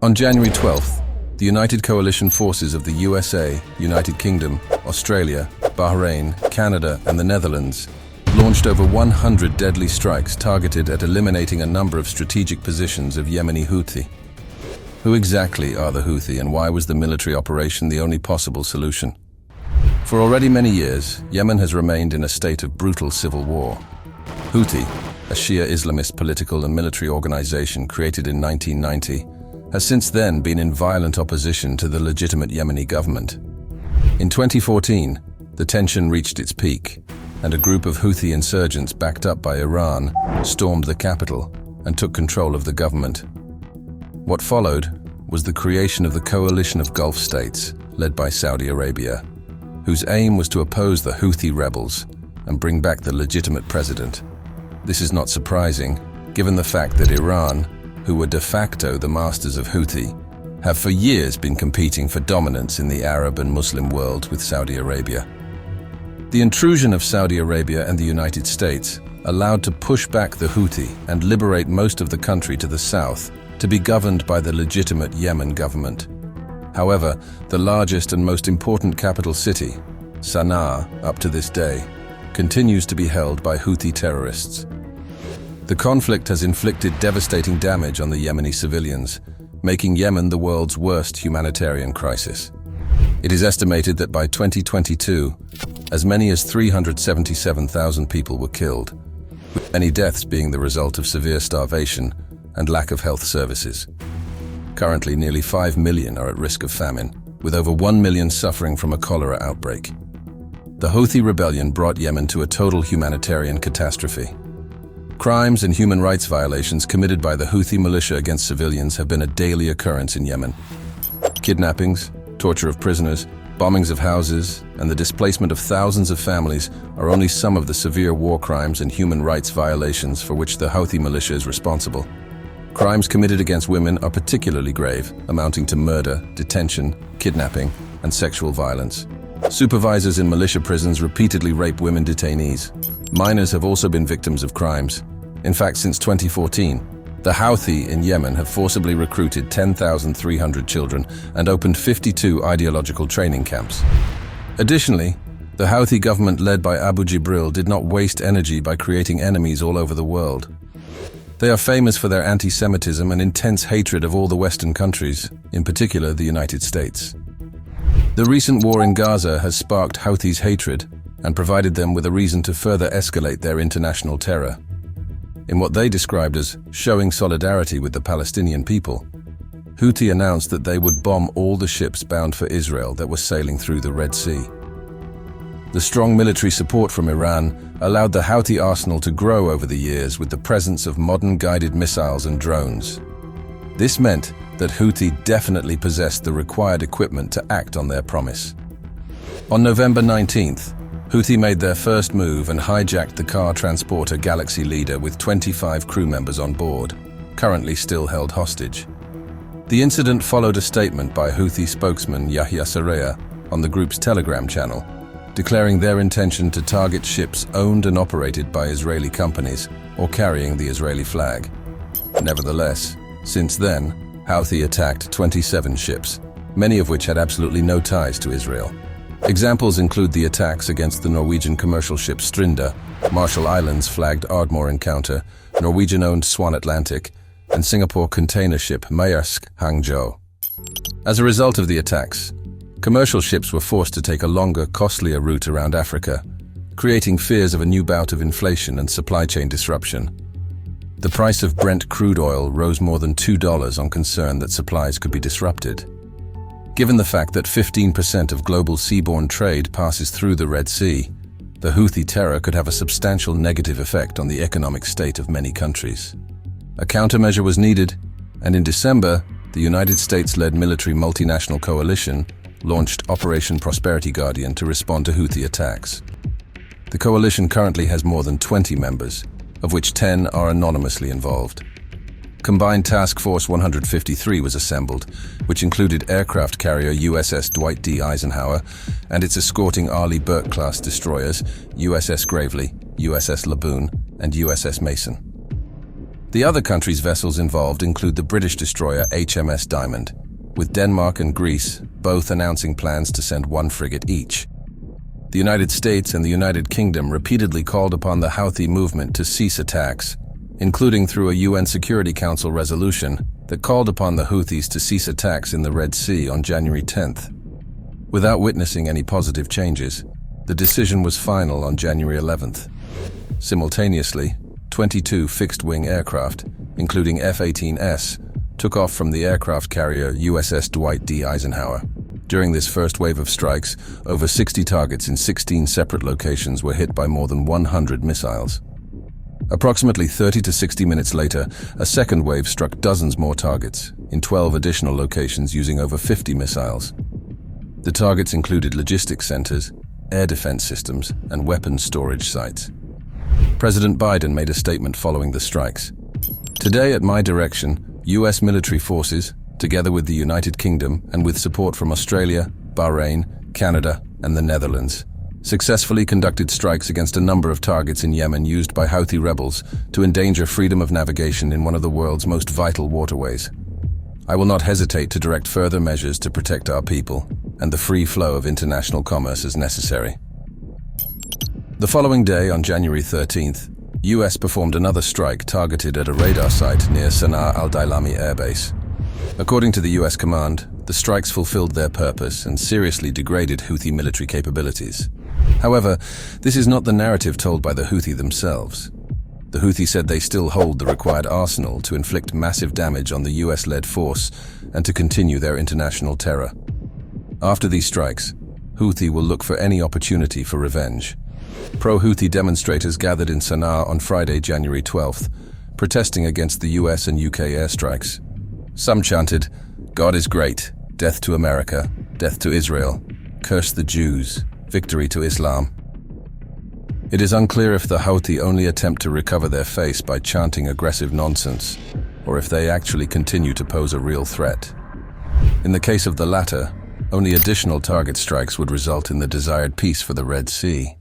On January 12th, the United Coalition Forces of the USA, United Kingdom, Australia, Bahrain, Canada, and the Netherlands launched over 100 deadly strikes targeted at eliminating a number of strategic positions of Yemeni Houthi. Who exactly are the Houthi, and why was the military operation the only possible solution? For already many years, Yemen has remained in a state of brutal civil war. Houthi, a Shia Islamist political and military organization created in 1990, has since then been in violent opposition to the legitimate Yemeni government. In 2014, the tension reached its peak, and a group of Houthi insurgents backed up by Iran stormed the capital and took control of the government. What followed was the creation of the coalition of Gulf states, led by Saudi Arabia, whose aim was to oppose the Houthi rebels and bring back the legitimate president. This is not surprising, given the fact that Iran, who were de facto the masters of Houthi, have for years been competing for dominance in the Arab and Muslim world with Saudi Arabia. The intrusion of Saudi Arabia and the United States allowed to push back the Houthi and liberate most of the country to the south to be governed by the legitimate Yemen government. However, the largest and most important capital city, Sana'a, up to this day, continues to be held by Houthi terrorists. The conflict has inflicted devastating damage on the Yemeni civilians, making Yemen the world's worst humanitarian crisis. It is estimated that by 2022, as many as 377,000 people were killed, with many deaths being the result of severe starvation and lack of health services. Currently, nearly 5 million are at risk of famine, with over 1 million suffering from a cholera outbreak. The Houthi rebellion brought Yemen to a total humanitarian catastrophe. Crimes and human rights violations committed by the Houthi militia against civilians have been a daily occurrence in Yemen. Kidnappings, torture of prisoners, bombings of houses, and the displacement of thousands of families are only some of the severe war crimes and human rights violations for which the Houthi militia is responsible. Crimes committed against women are particularly grave, amounting to murder, detention, kidnapping, and sexual violence. Supervisors in militia prisons repeatedly rape women detainees. Minors have also been victims of crimes. In fact, since 2014, the Houthi in Yemen have forcibly recruited 10,300 children and opened 52 ideological training camps. Additionally, the Houthi government led by Abu Jibril did not waste energy by creating enemies all over the world. They are famous for their anti-Semitism and intense hatred of all the Western countries, in particular the United States. The recent war in Gaza has sparked Houthis' hatred and provided them with a reason to further escalate their international terror. In what they described as showing solidarity with the Palestinian people, Houthi announced that they would bomb all the ships bound for Israel that were sailing through the Red Sea. The strong military support from Iran allowed the Houthi arsenal to grow over the years with the presence of modern guided missiles and drones. This meant that Houthi definitely possessed the required equipment to act on their promise. On November 19th, Houthi made their first move and hijacked the car transporter Galaxy Leader with 25 crew members on board, currently still held hostage. The incident followed a statement by Houthi spokesman Yahya Saraya on the group's Telegram channel, declaring their intention to target ships owned and operated by Israeli companies or carrying the Israeli flag. Nevertheless, since then, Houthi attacked 27 ships, many of which had absolutely no ties to Israel. Examples include the attacks against the Norwegian commercial ship Strinda, Marshall Islands-flagged Ardmore Encounter, Norwegian-owned Swan Atlantic, and Singapore container ship Maersk Hangzhou. As a result of the attacks, commercial ships were forced to take a longer, costlier route around Africa, creating fears of a new bout of inflation and supply chain disruption. The price of Brent crude oil rose more than $2 on concern that supplies could be disrupted. Given the fact that 15% of global seaborne trade passes through the Red Sea, the Houthi terror could have a substantial negative effect on the economic state of many countries. A countermeasure was needed, and in December, the United States-led military multinational coalition launched Operation Prosperity Guardian to respond to Houthi attacks. The coalition currently has more than 20 members, of which 10 are anonymously involved. Combined Task Force 153 was assembled, which included aircraft carrier USS Dwight D. Eisenhower and its escorting Arleigh Burke-class destroyers USS Gravely, USS Laboon, and USS Mason. The other countries' vessels involved include the British destroyer HMS Diamond, with Denmark and Greece both announcing plans to send one frigate each. The United States and the United Kingdom repeatedly called upon the Houthi movement to cease attacks, including through a UN Security Council resolution that called upon the Houthis to cease attacks in the Red Sea on January 10th. Without witnessing any positive changes, the decision was final on January 11th. Simultaneously, 22 fixed-wing aircraft, including F-18S, took off from the aircraft carrier USS Dwight D. Eisenhower. During this first wave of strikes, over 60 targets in 16 separate locations were hit by more than 100 missiles. Approximately 30 to 60 minutes later, a second wave struck dozens more targets, in 12 additional locations using over 50 missiles. The targets included logistics centers, air defense systems, and weapons storage sites. President Biden made a statement following the strikes. Today, at my direction, U.S. military forces, together with the United Kingdom and with support from Australia, Bahrain, Canada, and the Netherlands, successfully conducted strikes against a number of targets in Yemen used by Houthi rebels to endanger freedom of navigation in one of the world's most vital waterways. I will not hesitate to direct further measures to protect our people and the free flow of international commerce as necessary. The following day, on January 13th, US performed another strike targeted at a radar site near Sana'a al-Dailami Air Base. According to the US command, the strikes fulfilled their purpose and seriously degraded Houthi military capabilities. However, this is not the narrative told by the Houthi themselves. The Houthi said they still hold the required arsenal to inflict massive damage on the US-led force and to continue their international terror. After these strikes, Houthi will look for any opportunity for revenge. Pro-Houthi demonstrators gathered in Sana'a on Friday, January 12th, protesting against the US and UK airstrikes. Some chanted, "God is great, death to America, death to Israel, curse the Jews, victory to Islam." It is unclear if the Houthi only attempt to recover their face by chanting aggressive nonsense, or if they actually continue to pose a real threat. In the case of the latter, only additional target strikes would result in the desired peace for the Red Sea.